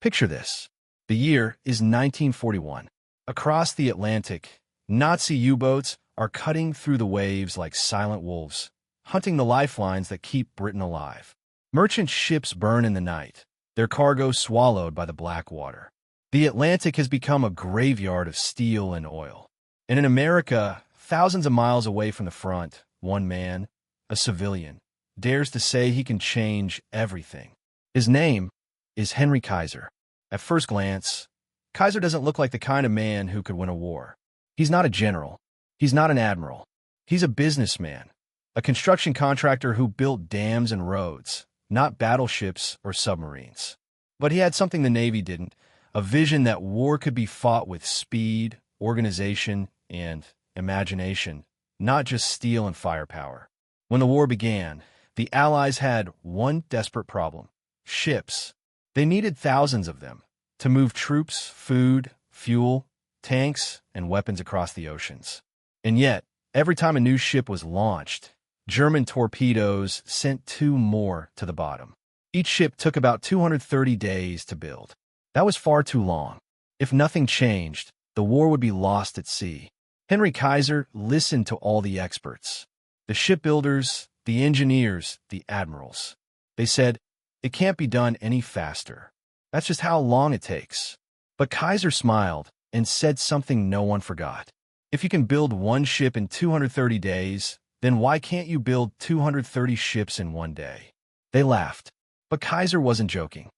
Picture this. The year is 1941. Across the Atlantic, Nazi U-boats are cutting through the waves like silent wolves, hunting the lifelines that keep Britain alive. Merchant ships burn in the night, their cargo swallowed by the black water. The Atlantic has become a graveyard of steel and oil. And in America, thousands of miles away from the front, one man, a civilian, dares to say he can change everything. His name is Henry Kaiser. At first glance, Kaiser doesn't look like the kind of man who could win a war. He's not a general. He's not an admiral. He's a businessman, a construction contractor who built dams and roads, not battleships or submarines. But he had something the Navy didn't, a vision that war could be fought with speed, organization, and imagination, not just steel and firepower. When the war began, the Allies had one desperate problem: ships. They needed thousands of them to move troops, food, fuel, tanks, and weapons across the oceans. And yet, every time a new ship was launched, German torpedoes sent two more to the bottom. Each ship took about 230 days to build. That was far too long. If nothing changed, the war would be lost at sea. Henry Kaiser listened to all the experts, the shipbuilders, the engineers, the admirals. They said, "It can't be done any faster. That's just how long it takes." But Kaiser smiled and said something no one forgot. If you can build one ship in 230 days, then why can't you build 230 ships in one day? They laughed. But Kaiser wasn't joking.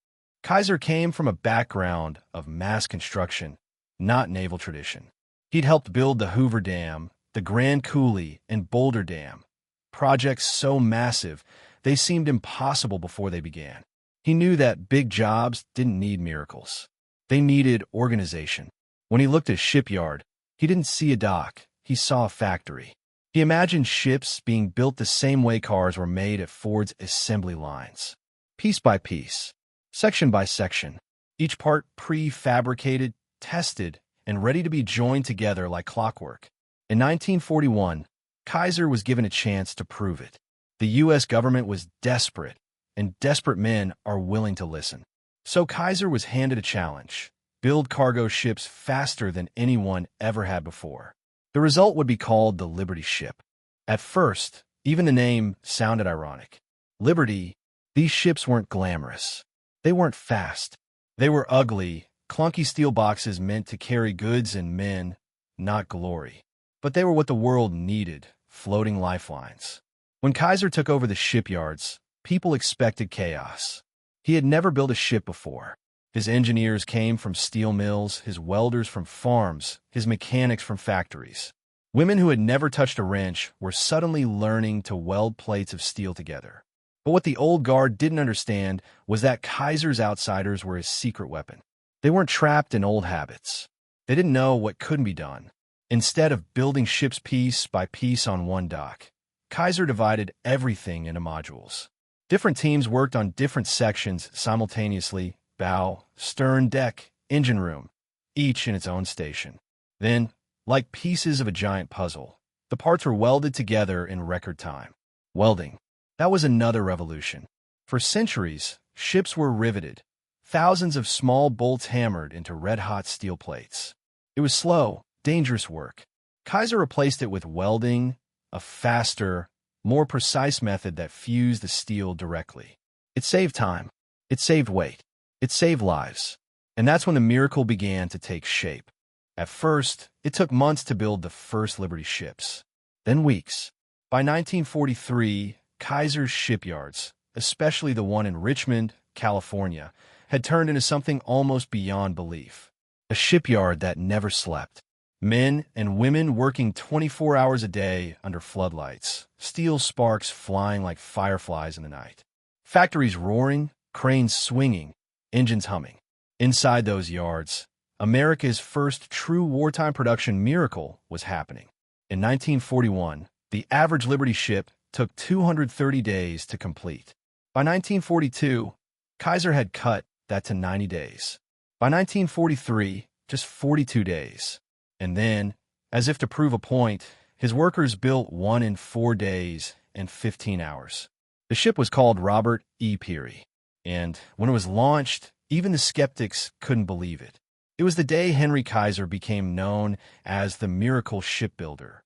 Kaiser came from a background of mass construction, not naval tradition. He'd helped build the Hoover Dam, the Grand Coulee, and Boulder Dam, projects so massive they seemed impossible before they began. He knew that big jobs didn't need miracles. They needed organization. When he looked at a shipyard, he didn't see a dock, he saw a factory. He imagined ships being built the same way cars were made at Ford's assembly lines. Piece by piece, section by section, each part prefabricated, tested, and ready to be joined together like clockwork. In 1941, Kaiser was given a chance to prove it. The U.S. government was desperate, and desperate men are willing to listen. So Kaiser was handed a challenge: build cargo ships faster than anyone ever had before. The result would be called the Liberty ship. At first, even the name sounded ironic. Liberty. These ships weren't glamorous. They weren't fast. They were ugly, clunky steel boxes meant to carry goods and men, not glory. But they were what the world needed, floating lifelines. When Kaiser took over the shipyards, people expected chaos. He had never built a ship before. His engineers came from steel mills, his welders from farms, his mechanics from factories. Women who had never touched a wrench were suddenly learning to weld plates of steel together. But what the old guard didn't understand was that Kaiser's outsiders were his secret weapon. They weren't trapped in old habits. They didn't know what couldn't be done. Instead of building ships piece by piece on one dock, Kaiser divided everything into modules. Different teams worked on different sections simultaneously: bow, stern, deck, engine room, each in its own station. Then, like pieces of a giant puzzle, the parts were welded together in record time. Welding. That was another revolution. For centuries, ships were riveted, thousands of small bolts hammered into red-hot steel plates. It was slow, dangerous work. Kaiser replaced it with welding, a faster, more precise method that fused the steel directly. It saved time. It saved weight. It saved lives. And that's when the miracle began to take shape. At first, it took months to build the first Liberty ships, then weeks. By 1943, Kaiser's shipyards, especially the one in Richmond, California, had turned into something almost beyond belief. A shipyard that never slept. Men and women working 24 hours a day under floodlights, steel sparks flying like fireflies in the night. Factories roaring, cranes swinging, engines humming. Inside those yards, America's first true wartime production miracle was happening. In 1941, the average Liberty ship took 230 days to complete. By 1942, Kaiser had cut that to 90 days. By 1943, just 42 days. And then, as if to prove a point, his workers built one in 4 days and 15 hours. The ship was called Robert E. Peary, and when it was launched, Even the skeptics couldn't believe it. It was the day Henry Kaiser became known as the miracle shipbuilder.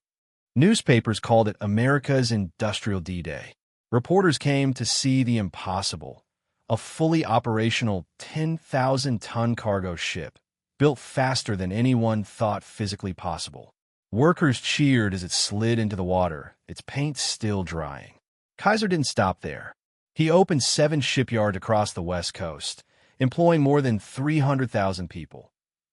Newspapers called it America's Industrial D-Day. Reporters came to see the impossible, a fully operational 10,000-ton cargo ship, built faster than anyone thought physically possible. Workers cheered as it slid into the water, its paint still drying. Kaiser didn't stop there. He opened 7 shipyards across the West Coast, employing more than 300,000 people.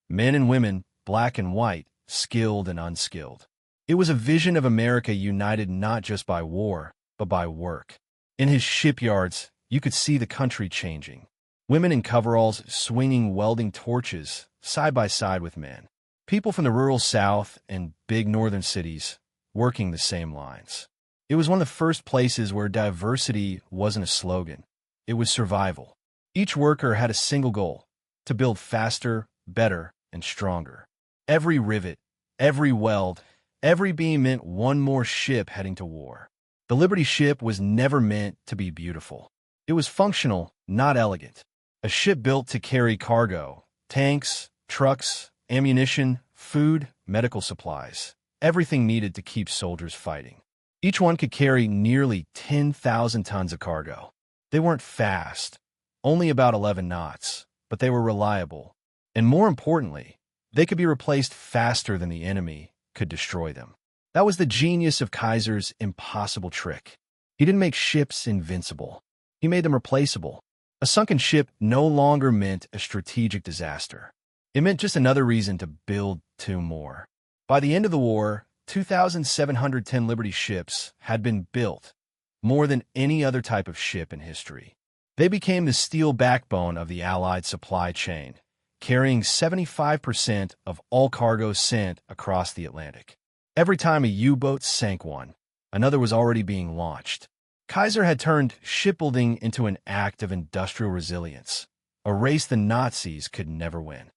Men and women, black and white, skilled and unskilled. It was a vision of America united not just by war, but by work. In his shipyards, you could see the country changing. Women in coveralls swinging welding torches side by side with men. People from the rural South and big northern cities working the same lines. It was one of the first places where diversity wasn't a slogan. It was survival. Each worker had a single goal: to build faster, better, and stronger. Every rivet, every weld, every beam meant one more ship heading to war. The Liberty ship was never meant to be beautiful. It was functional, not elegant. A ship built to carry cargo, tanks, trucks, ammunition, food, medical supplies, everything needed to keep soldiers fighting. Each one could carry nearly 10,000 tons of cargo. They weren't fast, only about 11 knots, but they were reliable. And more importantly, they could be replaced faster than the enemy could destroy them. That was the genius of Kaiser's impossible trick. He didn't make ships invincible. He made them replaceable. A sunken ship no longer meant a strategic disaster. It meant just another reason to build 2 more. By the end of the war, 2,710 Liberty ships had been built, more than any other type of ship in history. They became the steel backbone of the Allied supply chain, carrying 75% of all cargo sent across the Atlantic. Every time a U-boat sank one, another was already being launched. Kaiser had turned shipbuilding into an act of industrial resilience, a race the Nazis could never win.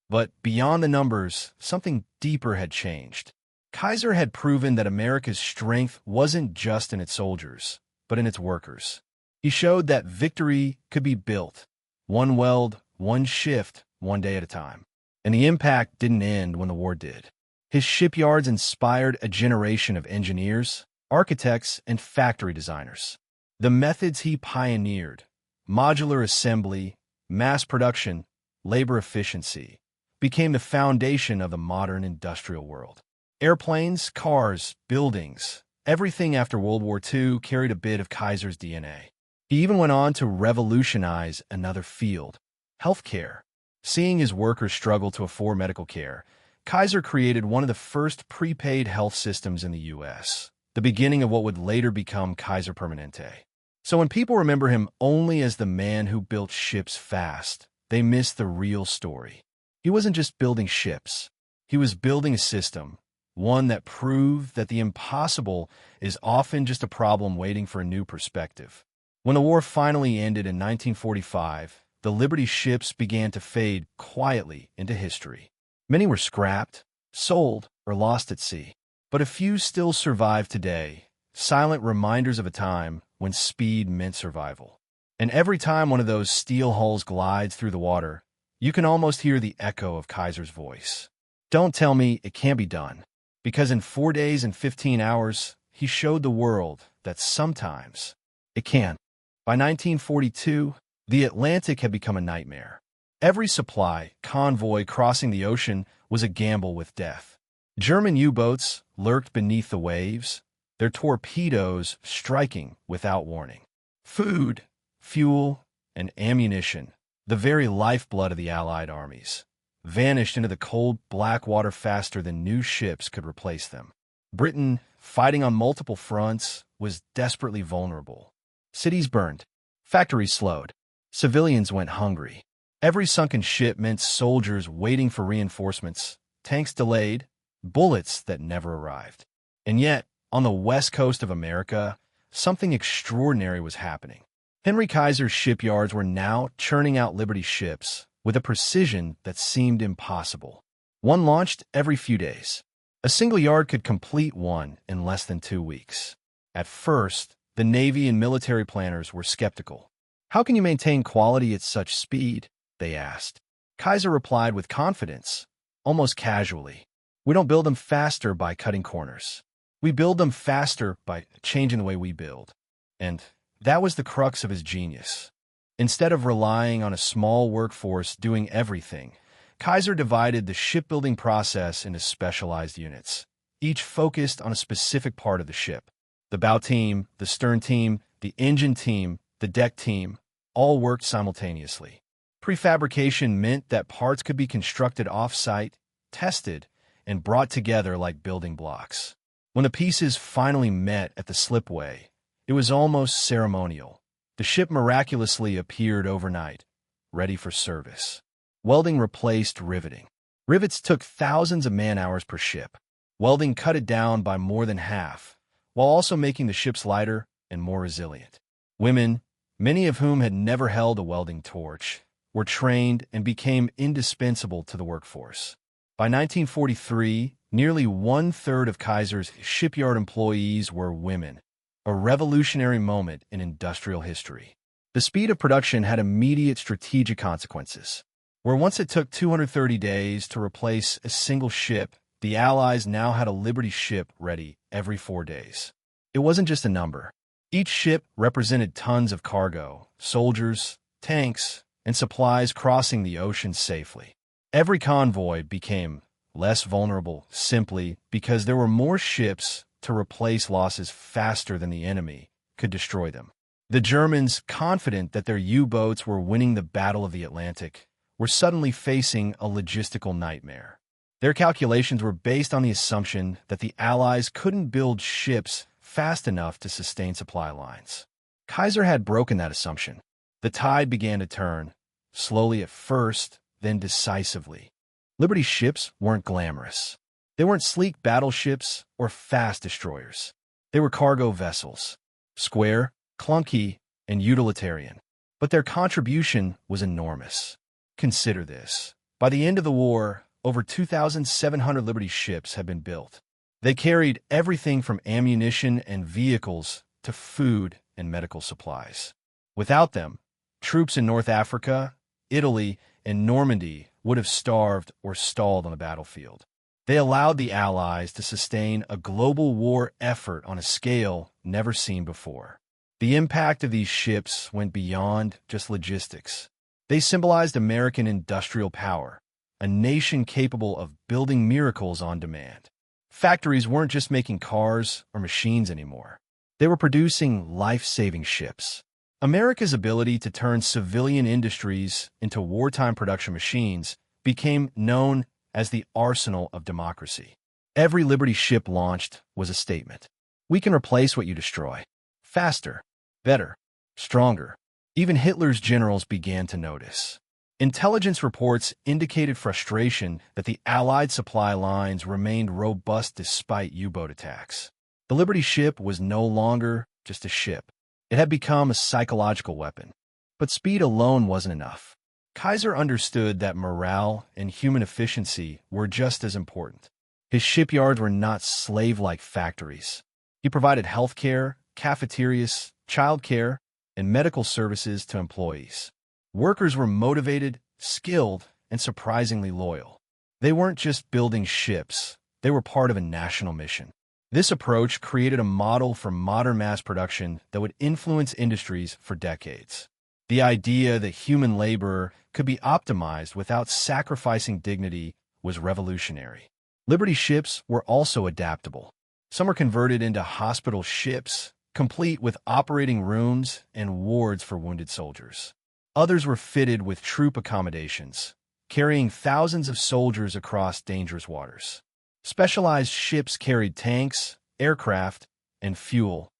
But beyond the numbers, something deeper had changed. Kaiser had proven that America's strength wasn't just in its soldiers, but in its workers. He showed that victory could be built, one weld, one shift, one day at a time. And the impact didn't end when the war did. His shipyards inspired a generation of engineers, architects, and factory designers. The methods he pioneered, modular assembly, mass production, labor efficiency, became the foundation of the modern industrial world. Airplanes, cars, buildings, everything after World War II carried a bit of Kaiser's DNA. He even went on to revolutionize another field, healthcare. Seeing his workers struggle to afford medical care, Kaiser created one of the first prepaid health systems in the U.S., the beginning of what would later become Kaiser Permanente. So when people remember him only as the man who built ships fast, they miss the real story. He wasn't just building ships. He was building a system, one that proved that the impossible is often just a problem waiting for a new perspective. When the war finally ended in 1945, the Liberty ships began to fade quietly into history. Many were scrapped, sold, or lost at sea. But a few still survive today, silent reminders of a time when speed meant survival. And every time one of those steel hulls glides through the water, you can almost hear the echo of Kaiser's voice. Don't tell me it can't be done, because in 4 days and 15 hours, he showed the world that sometimes it can. By 1942, the Atlantic had become a nightmare. Every supply convoy crossing the ocean was a gamble with death. German U-boats lurked beneath the waves, their torpedoes striking without warning. Food, fuel, and ammunition, the very lifeblood of the Allied armies, vanished into the cold black water faster than new ships could replace them. Britain, fighting on multiple fronts, was desperately vulnerable. Cities burned, factories slowed, civilians went hungry. Every sunken ship meant soldiers waiting for reinforcements, tanks delayed, bullets that never arrived. And yet, on the west coast of America, something extraordinary was happening. Henry Kaiser's shipyards were now churning out Liberty ships with a precision that seemed impossible. One launched every few days. A single yard could complete one in less than 2 weeks. At first, the Navy and military planners were skeptical. How can you maintain quality at such speed? they asked. Kaiser replied with confidence, almost casually. We don't build them faster by cutting corners. We build them faster by changing the way we build. And that was the crux of his genius. Instead of relying on a small workforce doing everything, Kaiser divided the shipbuilding process into specialized units, each focused on a specific part of the ship. The bow team, the stern team, the engine team, the deck team, all worked simultaneously. Prefabrication meant that parts could be constructed off-site, tested, and brought together like building blocks. When the pieces finally met at the slipway, it was almost ceremonial. The ship miraculously appeared overnight, ready for service. Welding replaced riveting. Rivets took thousands of man-hours per ship. Welding cut it down by more than half, while also making the ships lighter and more resilient. Women, many of whom had never held a welding torch, were trained and became indispensable to the workforce. By 1943, nearly one-third of Kaiser's shipyard employees were women, a revolutionary moment in industrial history. The speed of production had immediate strategic consequences. Where once it took 230 days to replace a single ship, the Allies now had a Liberty ship ready every 4 days. It wasn't just a number. Each ship represented tons of cargo, soldiers, tanks, and supplies crossing the ocean safely. Every convoy became less vulnerable simply because there were more ships to replace losses faster than the enemy could destroy them. The Germans, confident that their U-boats were winning the Battle of the Atlantic, were suddenly facing a logistical nightmare. Their calculations were based on the assumption that the Allies couldn't build ships fast enough to sustain supply lines. Kaiser had broken that assumption. The tide began to turn, slowly at first, then decisively. Liberty ships weren't glamorous. They weren't sleek battleships or fast destroyers. They were cargo vessels, square, clunky, and utilitarian. But their contribution was enormous. Consider this. By the end of the war, over 2,700 Liberty ships had been built. They carried everything from ammunition and vehicles to food and medical supplies. Without them, troops in North Africa, Italy, and Normandy would have starved or stalled on the battlefield. They allowed the Allies to sustain a global war effort on a scale never seen before. The impact of these ships went beyond just logistics. They symbolized American industrial power, a nation capable of building miracles on demand. Factories weren't just making cars or machines anymore. They were producing life-saving ships. America's ability to turn civilian industries into wartime production machines became known as the arsenal of democracy. Every Liberty ship launched was a statement. We can replace what you destroy. Faster, better, stronger. Even Hitler's generals began to notice. Intelligence reports indicated frustration that the Allied supply lines remained robust despite U-boat attacks. The Liberty ship was no longer just a ship. It had become a psychological weapon. But speed alone wasn't enough. Kaiser understood that morale and human efficiency were just as important. His shipyards were not slave-like factories. He provided healthcare, cafeterias, childcare, and medical services to employees. Workers were motivated, skilled, and surprisingly loyal. They weren't just building ships, they were part of a national mission. This approach created a model for modern mass production that would influence industries for decades. The idea that human labor could be optimized without sacrificing dignity was revolutionary. Liberty ships were also adaptable. Some were converted into hospital ships, complete with operating rooms and wards for wounded soldiers. Others were fitted with troop accommodations, carrying thousands of soldiers across dangerous waters. Specialized ships carried tanks, aircraft, and fuel,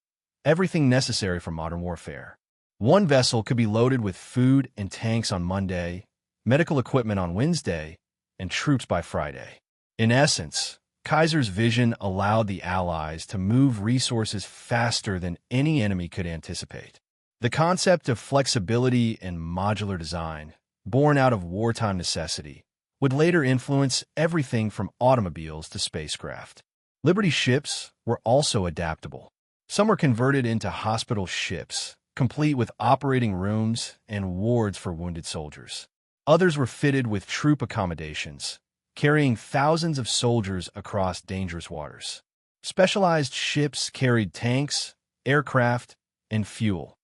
everything necessary for modern warfare. One vessel could be loaded with food and tanks on Monday, medical equipment on Wednesday, and troops by Friday. In essence, Kaiser's vision allowed the Allies to move resources faster than any enemy could anticipate. The concept of flexibility and modular design, born out of wartime necessity, would later influence everything from automobiles to spacecraft. Liberty ships were also adaptable. Some were converted into hospital ships, complete with operating rooms and wards for wounded soldiers. Others were fitted with troop accommodations, carrying thousands of soldiers across dangerous waters. Specialized ships carried tanks, aircraft, and fuel,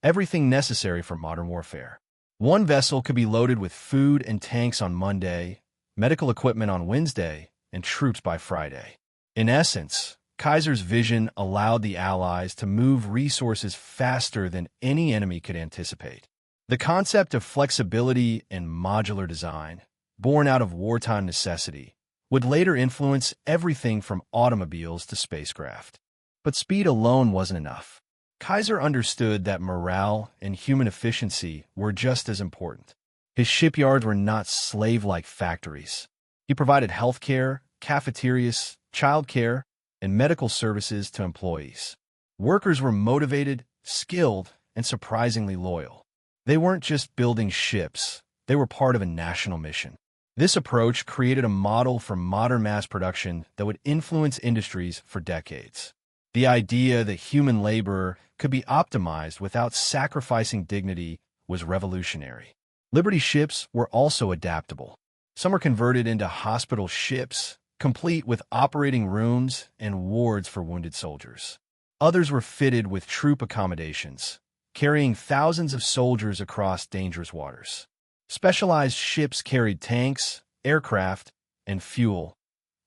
everything necessary for modern warfare. One vessel could be loaded with food and tanks on Monday, medical equipment on Wednesday, and troops by Friday. In essence, Kaiser's vision allowed the Allies to move resources faster than any enemy could anticipate. The concept of flexibility and modular design, born out of wartime necessity, would later influence everything from automobiles to spacecraft. But speed alone wasn't enough. Kaiser understood that morale and human efficiency were just as important. His shipyards were not slave-like factories. He provided healthcare, cafeterias, childcare, and medical services to employees. Workers were motivated, skilled, and surprisingly loyal. They weren't just building ships, they were part of a national mission. This approach created a model for modern mass production that would influence industries for decades. The idea that human labor could be optimized without sacrificing dignity was revolutionary. Liberty ships were also adaptable. Some were converted into hospital ships, complete with operating rooms and wards for wounded soldiers. Others were fitted with troop accommodations, carrying thousands of soldiers across dangerous waters. Specialized ships carried tanks, aircraft, and fuel,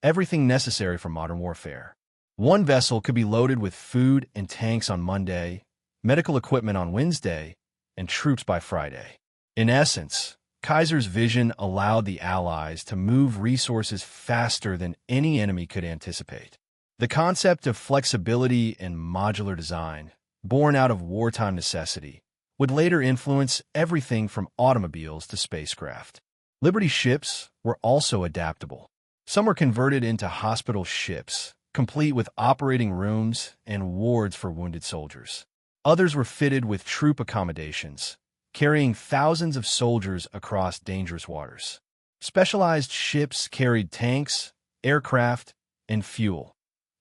everything necessary for modern warfare. One vessel could be loaded with food and tanks on Monday, medical equipment on Wednesday, and troops by Friday. In essence, Kaiser's vision allowed the Allies to move resources faster than any enemy could anticipate. The concept of flexibility and modular design, born out of wartime necessity, would later influence everything from automobiles to spacecraft. Liberty ships were also adaptable. Some were converted into hospital ships, complete with operating rooms and wards for wounded soldiers. Others were fitted with troop accommodations, carrying thousands of soldiers across dangerous waters. Specialized ships carried tanks, aircraft, and fuel,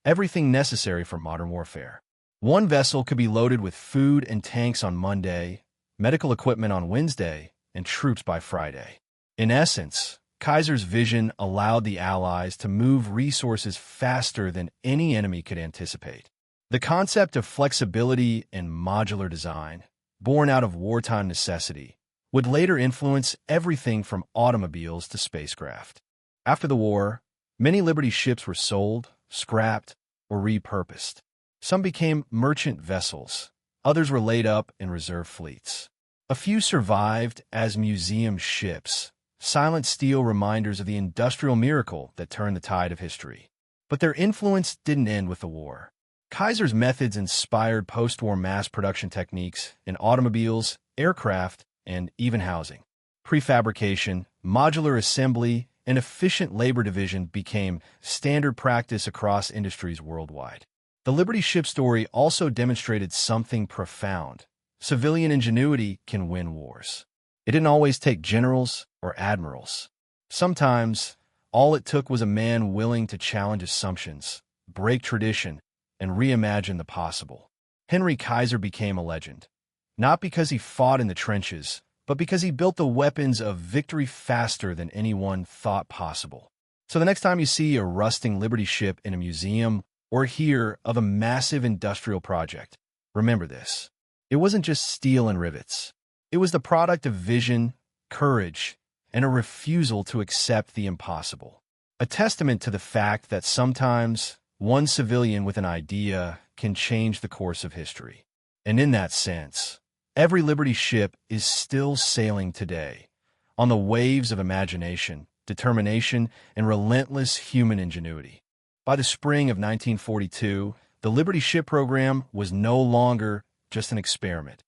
everything necessary for modern warfare. One vessel could be loaded with food and tanks on Monday, medical equipment on Wednesday, and troops by Friday. In essence, Kaiser's vision allowed the Allies to move resources faster than any enemy could anticipate. The concept of flexibility and modular design, born out of wartime necessity, would later influence everything from automobiles to spacecraft. After the war, many Liberty ships were sold, scrapped, or repurposed. Some became merchant vessels, others were laid up in reserve fleets. A few survived as museum ships, silent steel reminders of the industrial miracle that turned the tide of history. But their influence didn't end with the war. Kaiser's methods inspired post-war mass production techniques in automobiles, aircraft, and even housing. Prefabrication, modular assembly, and efficient labor division became standard practice across industries worldwide. The Liberty ship story also demonstrated something profound. Civilian ingenuity can win wars. It didn't always take generals or admirals. Sometimes, all it took was a man willing to challenge assumptions, break tradition, and reimagine the possible. Henry Kaiser became a legend, not because he fought in the trenches, but because he built the weapons of victory faster than anyone thought possible. So the next time you see a rusting Liberty ship in a museum or hear of a massive industrial project, remember this. It wasn't just steel and rivets. It was the product of vision, courage, and a refusal to accept the impossible. A testament to the fact that sometimes one civilian with an idea can change the course of history. And in that sense, every Liberty ship is still sailing today, on the waves of imagination, determination, and relentless human ingenuity. By the spring of 1942, the Liberty ship program was no longer just an experiment.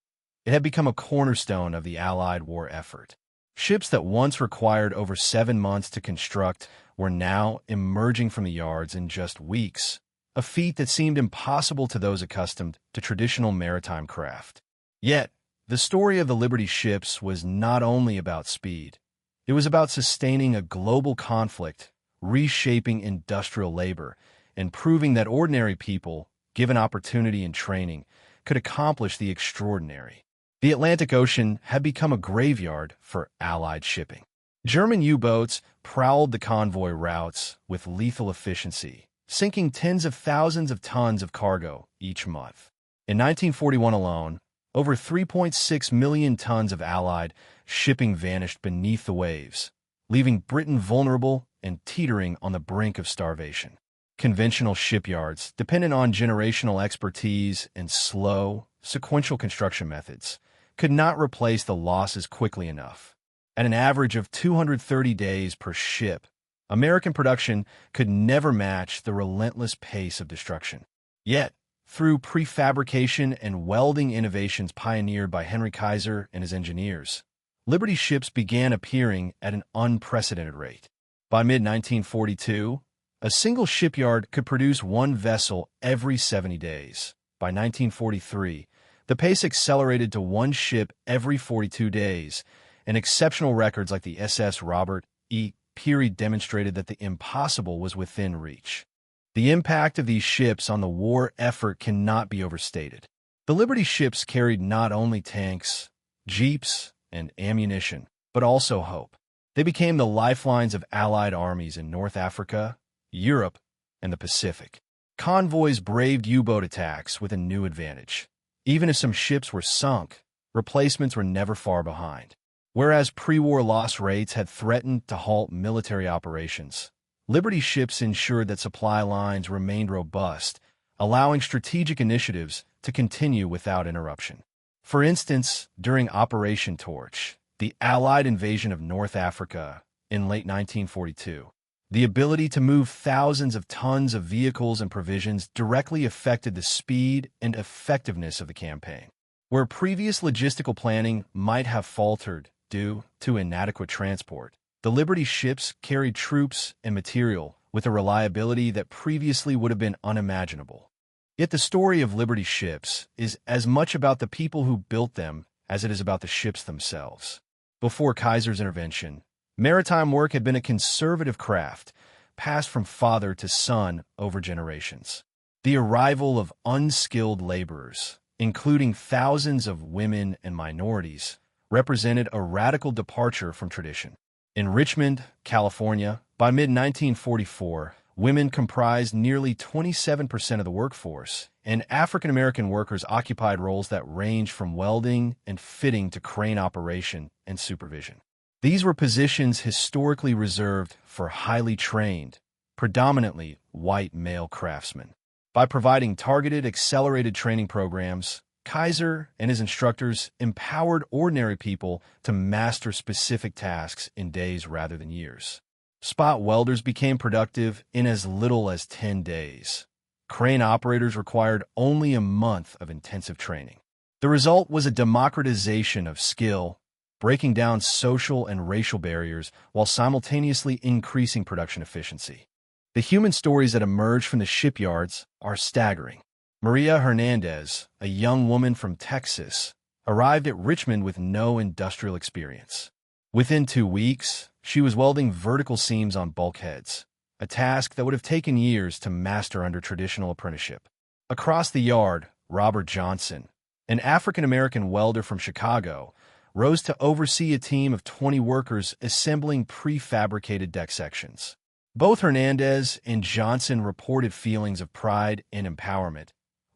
It had become a cornerstone of the Allied war effort. Ships that once required over 7 months to construct were now emerging from the yards in just weeks, a feat that seemed impossible to those accustomed to traditional maritime craft. Yet, the story of the Liberty ships was not only about speed. It was about sustaining a global conflict, reshaping industrial labor, and proving that ordinary people, given opportunity and training, could accomplish the extraordinary. The Atlantic Ocean had become a graveyard for Allied shipping. German U-boats prowled the convoy routes with lethal efficiency, sinking tens of thousands of tons of cargo each month. In 1941 alone, over 3.6 million tons of Allied shipping vanished beneath the waves, leaving Britain vulnerable and teetering on the brink of starvation. Conventional shipyards, dependent on generational expertise and slow, sequential construction methods, could not replace the losses quickly enough. At an average of 230 days per ship, American production could never match the relentless pace of destruction. Yet, through prefabrication and welding innovations pioneered by Henry Kaiser and his engineers, Liberty ships began appearing at an unprecedented rate. By mid-1942, a single shipyard could produce one vessel every 70 days. By 1943, the pace accelerated to one ship every 42 days, and exceptional records like the SS Robert E. Peary demonstrated that the impossible was within reach. The impact of these ships on the war effort cannot be overstated. The Liberty ships carried not only tanks, jeeps, and ammunition, but also hope. They became the lifelines of Allied armies in North Africa, Europe, and the Pacific. Convoys braved U-boat attacks with a new advantage. Even if some ships were sunk, replacements were never far behind. Whereas pre-war loss rates had threatened to halt military operations, Liberty ships ensured that supply lines remained robust, allowing strategic initiatives to continue without interruption. For instance, during Operation Torch, the Allied invasion of North Africa in late 1942, the ability to move thousands of tons of vehicles and provisions directly affected the speed and effectiveness of the campaign. Where previous logistical planning might have faltered due to inadequate transport, the Liberty ships carried troops and material with a reliability that previously would have been unimaginable. Yet the story of Liberty ships is as much about the people who built them as it is about the ships themselves. Before Kaiser's intervention, maritime work had been a conservative craft, passed from father to son over generations. The arrival of unskilled laborers, including thousands of women and minorities, represented a radical departure from tradition. In Richmond, California, by mid-1944, women comprised nearly 27% of the workforce, and African-American workers occupied roles that ranged from welding and fitting to crane operation and supervision. These were positions historically reserved for highly trained, predominantly white male craftsmen. By providing targeted, accelerated training programs, Kaiser and his instructors empowered ordinary people to master specific tasks in days rather than years. Spot welders became productive in as little as 10 days. Crane operators required only a month of intensive training. The result was a democratization of skill, breaking down social and racial barriers while simultaneously increasing production efficiency. The human stories that emerge from the shipyards are staggering. Maria Hernandez, a young woman from Texas, arrived at Richmond with no industrial experience. Within 2 weeks, she was welding vertical seams on bulkheads, a task that would have taken years to master under traditional apprenticeship. Across the yard, Robert Johnson, an African-American welder from Chicago, rose to oversee a team of 20 workers assembling prefabricated deck sections. Both Hernandez and Johnson reported feelings of pride and empowerment,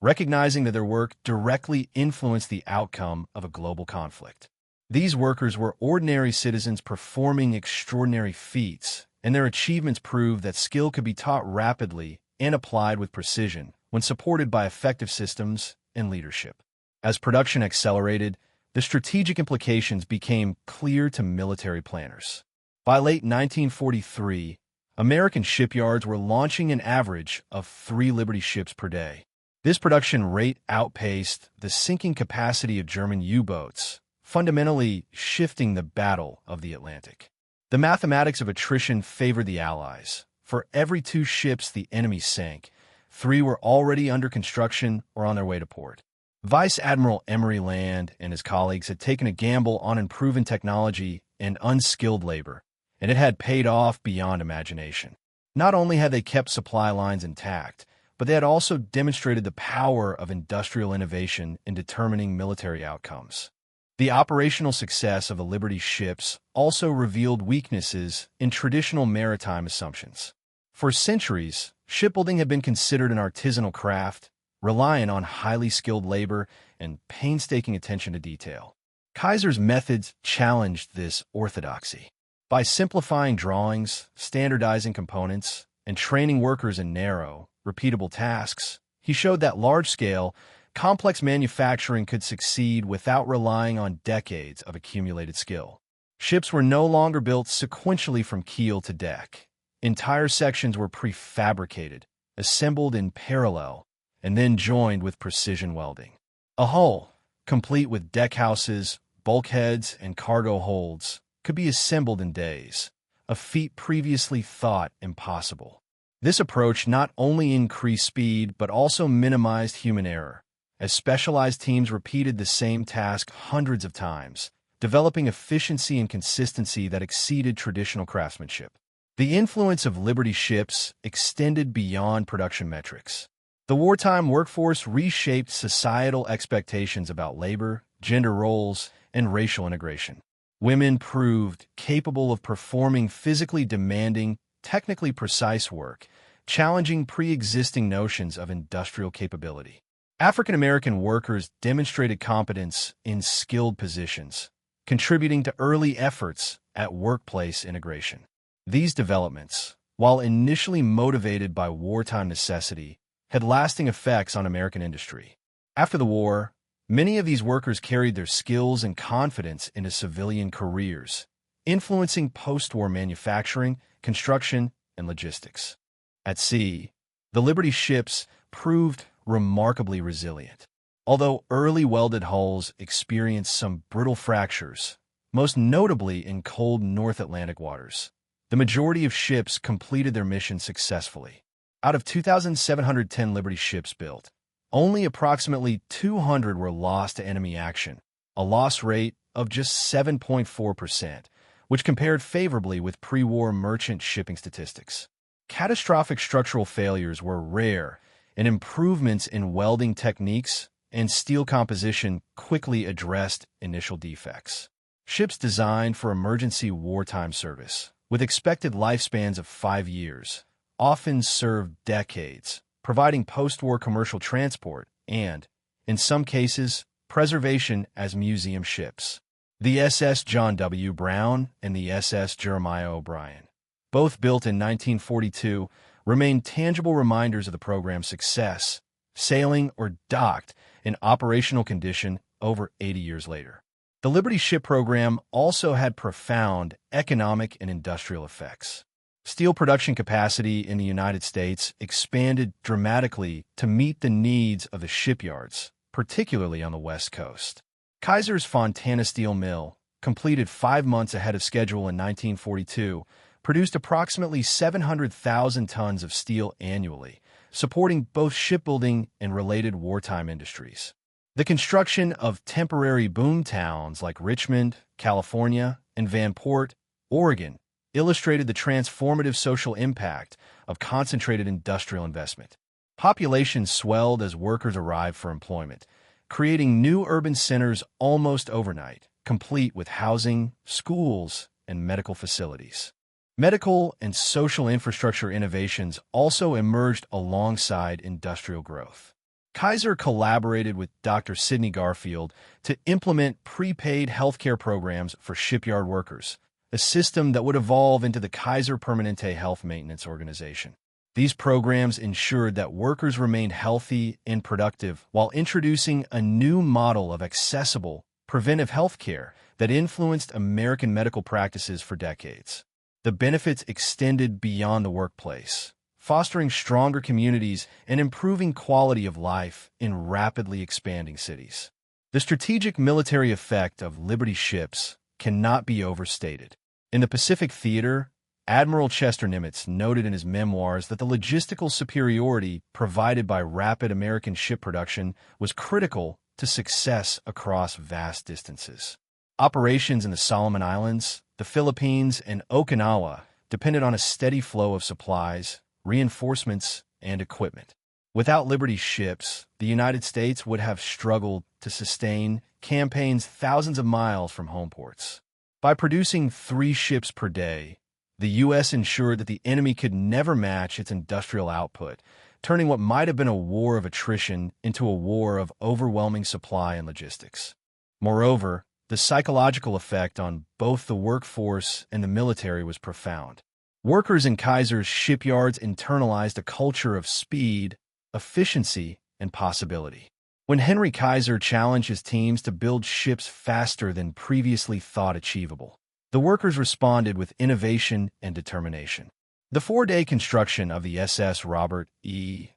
recognizing that their work directly influenced the outcome of a global conflict. These workers were ordinary citizens performing extraordinary feats, and their achievements proved that skill could be taught rapidly and applied with precision when supported by effective systems and leadership. As production accelerated, the strategic implications became clear to military planners. By late 1943, American shipyards were launching an average of 3 Liberty ships per day. This production rate outpaced the sinking capacity of German U-boats, fundamentally shifting the battle of the Atlantic. The mathematics of attrition favored the Allies. For every 2 ships the enemy sank, 3 were already under construction or on their way to port. Vice Admiral Emery Land and his colleagues had taken a gamble on unproven technology and unskilled labor, and it had paid off beyond imagination. Not only had they kept supply lines intact, but they had also demonstrated the power of industrial innovation in determining military outcomes. The operational success of the Liberty ships also revealed weaknesses in traditional maritime assumptions. For centuries, shipbuilding had been considered an artisanal craft, relying on highly skilled labor and painstaking attention to detail. Kaiser's methods challenged this orthodoxy. By simplifying drawings, standardizing components, and training workers in narrow, repeatable tasks, he showed that large-scale, complex manufacturing could succeed without relying on decades of accumulated skill. Ships were no longer built sequentially from keel to deck. Entire sections were prefabricated, assembled in parallel, and then joined with precision welding. A hull, complete with deckhouses, bulkheads, and cargo holds, could be assembled in days, a feat previously thought impossible. This approach not only increased speed but also minimized human error, as specialized teams repeated the same task hundreds of times, developing efficiency and consistency that exceeded traditional craftsmanship. The influence of Liberty ships extended beyond production metrics. The wartime workforce reshaped societal expectations about labor, gender roles, and racial integration. Women proved capable of performing physically demanding, technically precise work, challenging pre-existing notions of industrial capability. African American workers demonstrated competence in skilled positions, contributing to early efforts at workplace integration. These developments, while initially motivated by wartime necessity, had lasting effects on American industry. After the war, many of these workers carried their skills and confidence into civilian careers, influencing post-war manufacturing, construction, and logistics. At sea, the Liberty ships proved remarkably resilient. Although early welded hulls experienced some brittle fractures, most notably in cold North Atlantic waters, the majority of ships completed their mission successfully. Out of 2,710 Liberty ships built, only approximately 200 were lost to enemy action, a loss rate of just 7.4%, which compared favorably with pre-war merchant shipping statistics. Catastrophic structural failures were rare, and improvements in welding techniques and steel composition quickly addressed initial defects. Ships designed for emergency wartime service, with expected lifespans of 5 years, often served decades, providing post-war commercial transport and, in some cases, preservation as museum ships. The SS John W. Brown and the SS Jeremiah O'Brien, both built in 1942, remain tangible reminders of the program's success, sailing or docked in operational condition over 80 years later. The Liberty ship program also had profound economic and industrial effects. Steel production capacity in the United States expanded dramatically to meet the needs of the shipyards, particularly on the West Coast. Kaiser's Fontana Steel Mill, completed 5 months ahead of schedule in 1942, produced approximately 700,000 tons of steel annually, supporting both shipbuilding and related wartime industries. The construction of temporary boom towns like Richmond, California, and Vanport, Oregon, illustrated the transformative social impact of concentrated industrial investment. Populations swelled as workers arrived for employment, creating new urban centers almost overnight, complete with housing, schools, and medical facilities. Medical and social infrastructure innovations also emerged alongside industrial growth. Kaiser collaborated with Dr. Sidney Garfield to implement prepaid healthcare programs for shipyard workers, a system that would evolve into the Kaiser Permanente Health Maintenance Organization. These programs ensured that workers remained healthy and productive while introducing a new model of accessible, preventive healthcare that influenced American medical practices for decades. The benefits extended beyond the workplace, fostering stronger communities and improving quality of life in rapidly expanding cities. The strategic military effect of Liberty ships cannot be overstated. In the Pacific Theater, Admiral Chester Nimitz noted in his memoirs that the logistical superiority provided by rapid American ship production was critical to success across vast distances. Operations in the Solomon Islands, the Philippines, and Okinawa depended on a steady flow of supplies, reinforcements, and equipment. Without Liberty ships, the United States would have struggled to sustain campaigns thousands of miles from home ports. By producing 3 ships per day, the U.S. ensured that the enemy could never match its industrial output, turning what might have been a war of attrition into a war of overwhelming supply and logistics. Moreover, the psychological effect on both the workforce and the military was profound. Workers in Kaiser's shipyards internalized a culture of speed, efficiency, and possibility. When Henry Kaiser challenged his teams to build ships faster than previously thought achievable, the workers responded with innovation and determination. The 4-day construction of the SS Robert E.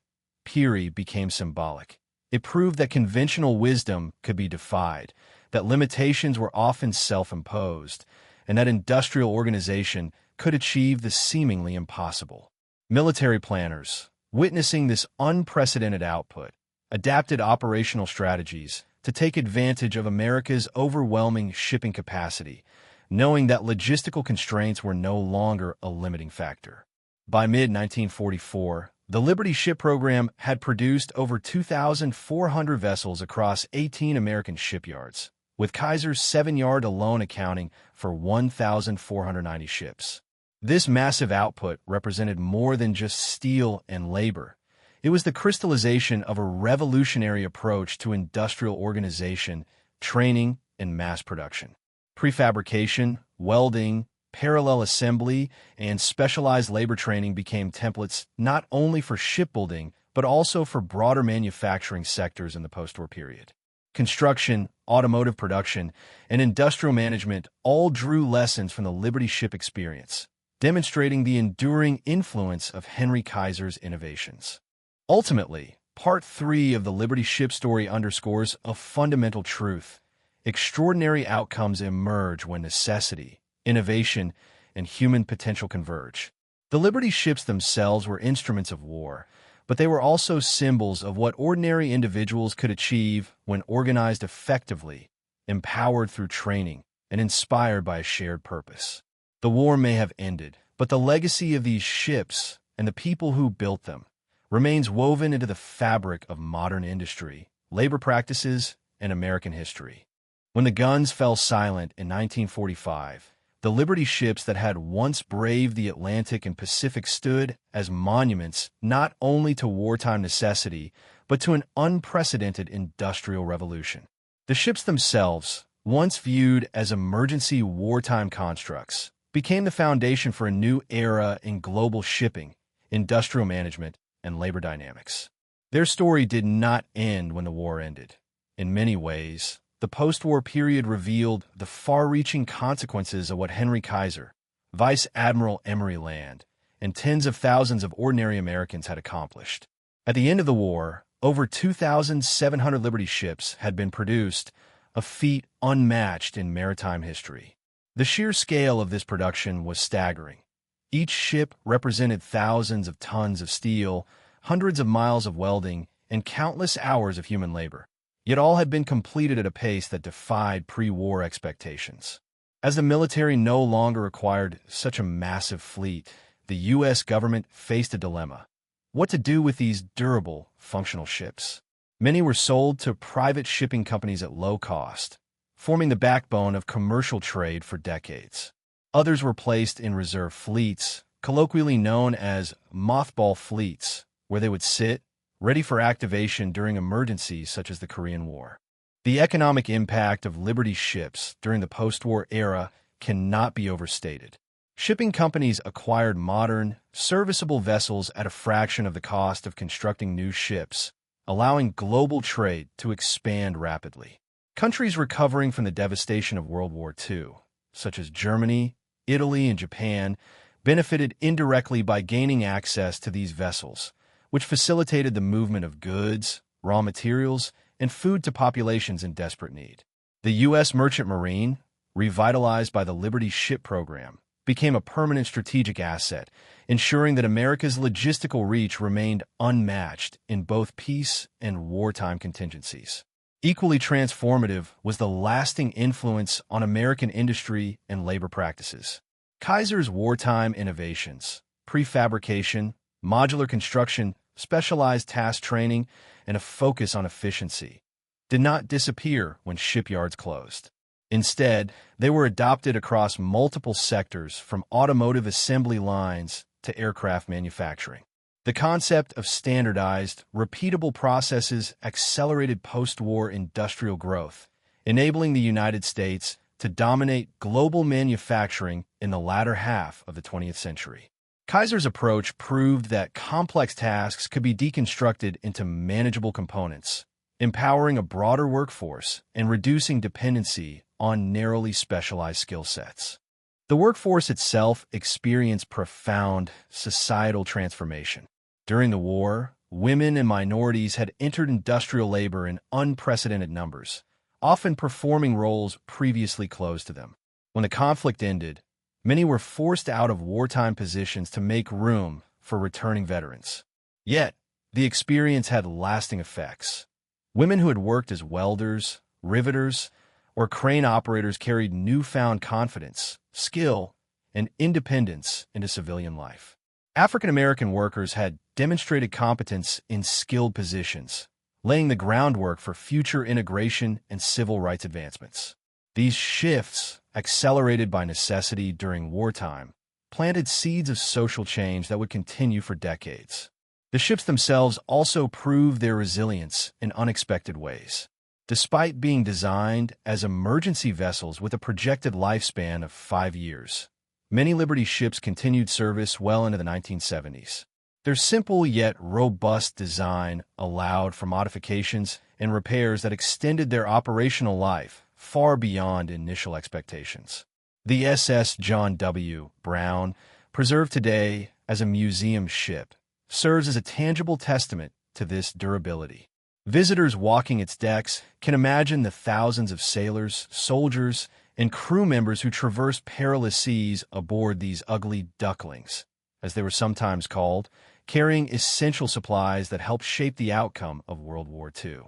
Peary became symbolic. It proved that conventional wisdom could be defied, that limitations were often self-imposed, and that industrial organization could achieve the seemingly impossible. Military planners, witnessing this unprecedented output, adapted operational strategies to take advantage of America's overwhelming shipping capacity, knowing that logistical constraints were no longer a limiting factor. By mid-1944, the Liberty Ship Program had produced over 2,400 vessels across 18 American shipyards, with Kaiser's 7-yard alone accounting for 1,490 ships. This massive output represented more than just steel and labor. It was the crystallization of a revolutionary approach to industrial organization, training, and mass production. Prefabrication, welding, parallel assembly, and specialized labor training became templates not only for shipbuilding, but also for broader manufacturing sectors in the post-war period. Construction, automotive production, and industrial management all drew lessons from the Liberty ship experience, demonstrating the enduring influence of Henry Kaiser's innovations. Ultimately, Part 3 of the Liberty ship story underscores a fundamental truth. Extraordinary outcomes emerge when necessity, innovation, and human potential converge. The Liberty ships themselves were instruments of war, but they were also symbols of what ordinary individuals could achieve when organized effectively, empowered through training, and inspired by a shared purpose. The war may have ended, but the legacy of these ships and the people who built them remains woven into the fabric of modern industry, labor practices, and American history. When the guns fell silent in 1945, the Liberty ships that had once braved the Atlantic and Pacific stood as monuments not only to wartime necessity, but to an unprecedented industrial revolution. The ships themselves, once viewed as emergency wartime constructs, became the foundation for a new era in global shipping, industrial management, and labor dynamics. Their story did not end when the war ended. In many ways, the post-war period revealed the far-reaching consequences of what Henry Kaiser, Vice Admiral Emory Land, and tens of thousands of ordinary Americans had accomplished. At the end of the war, over 2,700 Liberty ships had been produced, a feat unmatched in maritime history. The sheer scale of this production was staggering. Each ship represented thousands of tons of steel, hundreds of miles of welding, and countless hours of human labor. Yet all had been completed at a pace that defied pre-war expectations. As the military no longer required such a massive fleet, the U.S. government faced a dilemma: what to do with these durable, functional ships. Many were sold to private shipping companies at low cost, forming the backbone of commercial trade for decades. Others were placed in reserve fleets, colloquially known as mothball fleets, where they would sit, ready for activation during emergencies such as the Korean War. The economic impact of Liberty ships during the post-war era cannot be overstated. Shipping companies acquired modern, serviceable vessels at a fraction of the cost of constructing new ships, allowing global trade to expand rapidly. Countries recovering from the devastation of World War II, such as Germany, Italy, and Japan, benefited indirectly by gaining access to these vessels, which facilitated the movement of goods, raw materials, and food to populations in desperate need. The U.S. Merchant Marine, revitalized by the Liberty Ship Program, became a permanent strategic asset, ensuring that America's logistical reach remained unmatched in both peace and wartime contingencies. Equally transformative was the lasting influence on American industry and labor practices. Kaiser's wartime innovations, prefabrication, modular construction, specialized task training, and a focus on efficiency did not disappear when shipyards closed. Instead, they were adopted across multiple sectors, from automotive assembly lines to aircraft manufacturing. The concept of standardized, repeatable processes accelerated post-war industrial growth, enabling the United States to dominate global manufacturing in the latter half of the 20th century. Kaiser's approach proved that complex tasks could be deconstructed into manageable components, empowering a broader workforce and reducing dependency on narrowly specialized skill sets. The workforce itself experienced profound societal transformation. During the war, women and minorities had entered industrial labor in unprecedented numbers, often performing roles previously closed to them. When the conflict ended, many were forced out of wartime positions to make room for returning veterans. Yet, the experience had lasting effects. Women who had worked as welders, riveters, or crane operators carried newfound confidence, skill, and independence into civilian life. African American workers had demonstrated competence in skilled positions, laying the groundwork for future integration and civil rights advancements. These shifts, accelerated by necessity during wartime, planted seeds of social change that would continue for decades. The ships themselves also proved their resilience in unexpected ways. Despite being designed as emergency vessels with a projected lifespan of 5 years, many Liberty ships continued service well into the 1970s. Their simple yet robust design allowed for modifications and repairs that extended their operational life far beyond initial expectations. The SS John W. Brown, preserved today as a museum ship, serves as a tangible testament to this durability. Visitors walking its decks can imagine the thousands of sailors, soldiers, and crew members who traversed perilous seas aboard these ugly ducklings, as they were sometimes called, carrying essential supplies that helped shape the outcome of World War II.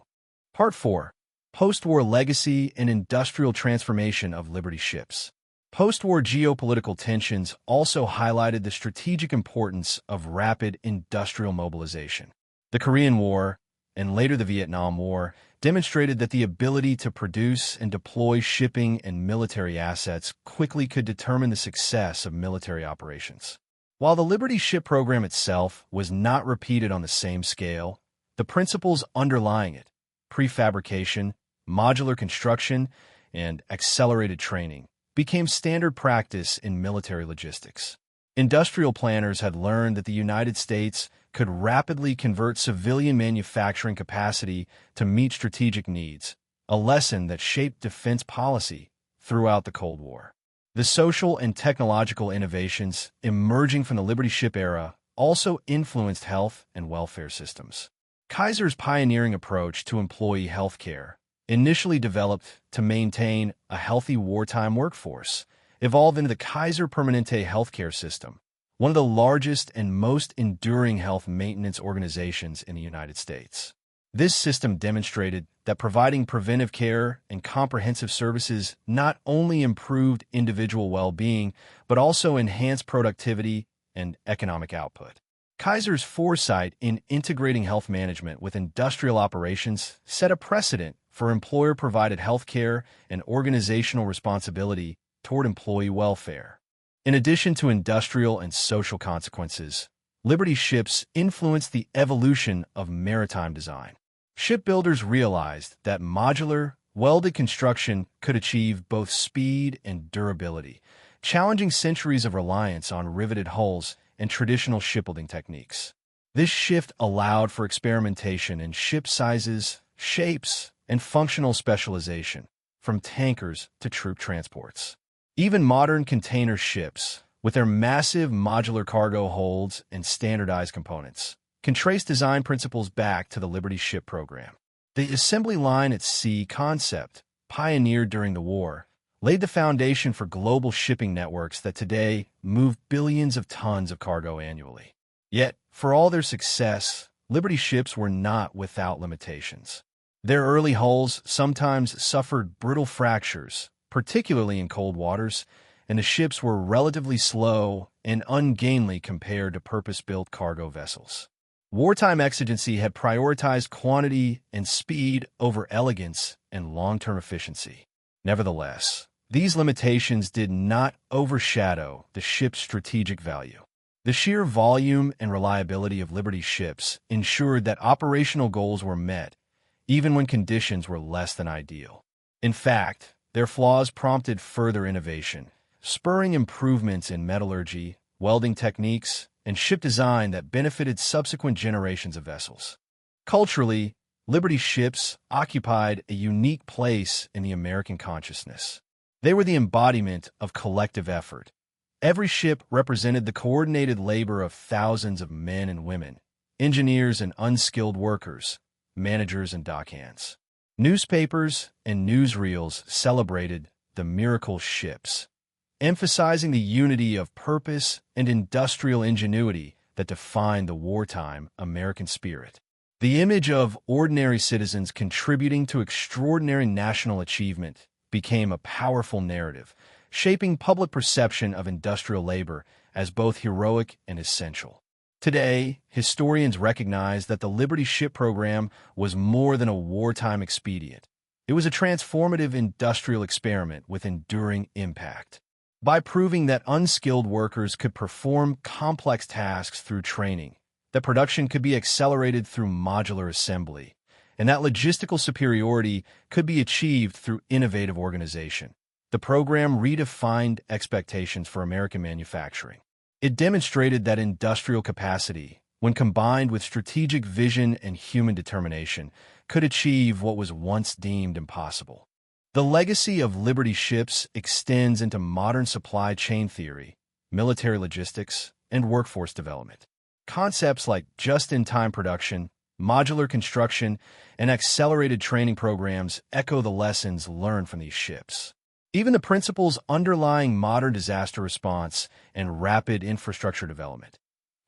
Part 4. Post-war legacy and industrial transformation of Liberty ships. Post-war geopolitical tensions also highlighted the strategic importance of rapid industrial mobilization. The Korean War, and later the Vietnam War, demonstrated that the ability to produce and deploy shipping and military assets quickly could determine the success of military operations. While the Liberty ship program itself was not repeated on the same scale, the principles underlying it, prefabrication, modular construction, and accelerated training, became standard practice in military logistics. Industrial planners had learned that the United States could rapidly convert civilian manufacturing capacity to meet strategic needs, a lesson that shaped defense policy throughout the Cold War. The social and technological innovations emerging from the Liberty ship era also influenced health and welfare systems. Kaiser's pioneering approach to employee health care, initially developed to maintain a healthy wartime workforce, evolved into the Kaiser Permanente healthcare system, one of the largest and most enduring health maintenance organizations in the United States. This system demonstrated that providing preventive care and comprehensive services not only improved individual well-being, but also enhanced productivity and economic output. Kaiser's foresight in integrating health management with industrial operations set a precedent for employer-provided health care and organizational responsibility toward employee welfare. In addition to industrial and social consequences, Liberty ships influenced the evolution of maritime design. Shipbuilders realized that modular, welded construction could achieve both speed and durability, challenging centuries of reliance on riveted hulls and traditional shipbuilding techniques. This shift allowed for experimentation in ship sizes, shapes, and functional specialization, from tankers to troop transports. Even modern container ships, with their massive modular cargo holds and standardized components, can trace design principles back to the Liberty ship program. The assembly line at sea concept, pioneered during the war, laid the foundation for global shipping networks that today move billions of tons of cargo annually. Yet, for all their success, Liberty ships were not without limitations. Their early hulls sometimes suffered brittle fractures, particularly in cold waters, and the ships were relatively slow and ungainly compared to purpose-built cargo vessels. Wartime exigency had prioritized quantity and speed over elegance and long-term efficiency. Nevertheless, these limitations did not overshadow the ship's strategic value. The sheer volume and reliability of Liberty ships ensured that operational goals were met, even when conditions were less than ideal. In fact, their flaws prompted further innovation, spurring improvements in metallurgy, welding techniques, and ship design that benefited subsequent generations of vessels. Culturally, Liberty ships occupied a unique place in the American consciousness. They were the embodiment of collective effort. Every ship represented the coordinated labor of thousands of men and women, engineers and unskilled workers, managers and dockhands. Newspapers and newsreels celebrated the miracle ships, emphasizing the unity of purpose and industrial ingenuity that defined the wartime American spirit. The image of ordinary citizens contributing to extraordinary national achievement became a powerful narrative, shaping public perception of industrial labor as both heroic and essential. Today, historians recognize that the Liberty ship program was more than a wartime expedient. It was a transformative industrial experiment with enduring impact. By proving that unskilled workers could perform complex tasks through training, that production could be accelerated through modular assembly, and that logistical superiority could be achieved through innovative organization, the program redefined expectations for American manufacturing. It demonstrated that industrial capacity, when combined with strategic vision and human determination, could achieve what was once deemed impossible. The legacy of Liberty ships extends into modern supply chain theory, military logistics, and workforce development. Concepts like just-in-time production, modular construction, and accelerated training programs echo the lessons learned from these ships. Even the principles underlying modern disaster response and rapid infrastructure development,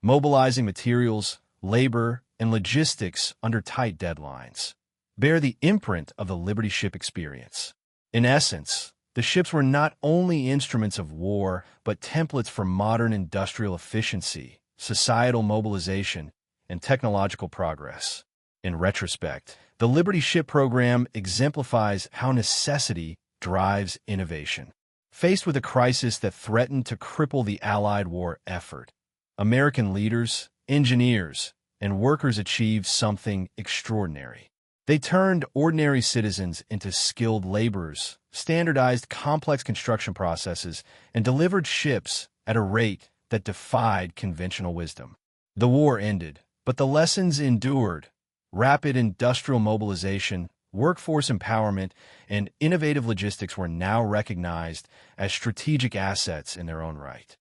mobilizing materials, labor, and logistics under tight deadlines, bear the imprint of the Liberty ship experience. In essence, the ships were not only instruments of war, but templates for modern industrial efficiency, societal mobilization, and technological progress. In retrospect, the Liberty ship program exemplifies how necessity drives innovation. Faced with a crisis that threatened to cripple the Allied war effort, American leaders, engineers, and workers achieved something extraordinary. They turned ordinary citizens into skilled laborers, standardized complex construction processes, and delivered ships at a rate that defied conventional wisdom. The war ended, but the lessons endured. Rapid industrial mobilization, workforce empowerment, and innovative logistics were now recognized as strategic assets in their own right.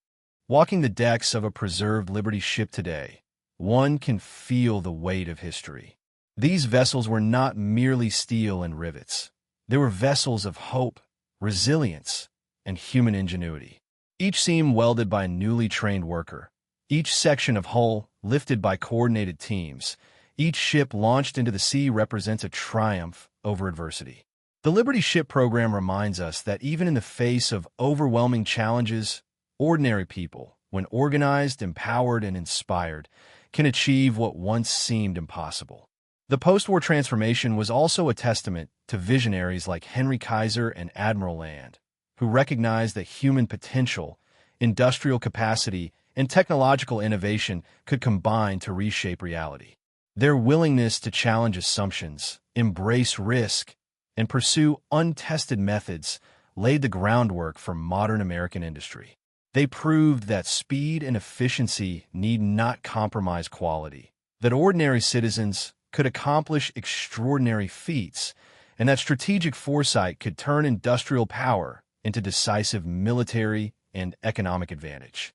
Walking the decks of a preserved Liberty ship today, one can feel the weight of history. These vessels were not merely steel and rivets. They were vessels of hope, resilience, and human ingenuity. Each seam welded by a newly trained worker, each section of hull lifted by coordinated teams, each ship launched into the sea represents a triumph over adversity. The Liberty ship program reminds us that even in the face of overwhelming challenges, ordinary people, when organized, empowered, and inspired, can achieve what once seemed impossible. The post-war transformation was also a testament to visionaries like Henry Kaiser and Admiral Land, who recognized that human potential, industrial capacity, and technological innovation could combine to reshape reality. Their willingness to challenge assumptions, embrace risk, and pursue untested methods laid the groundwork for modern American industry. They proved that speed and efficiency need not compromise quality, that ordinary citizens could accomplish extraordinary feats, and that strategic foresight could turn industrial power into decisive military and economic advantage.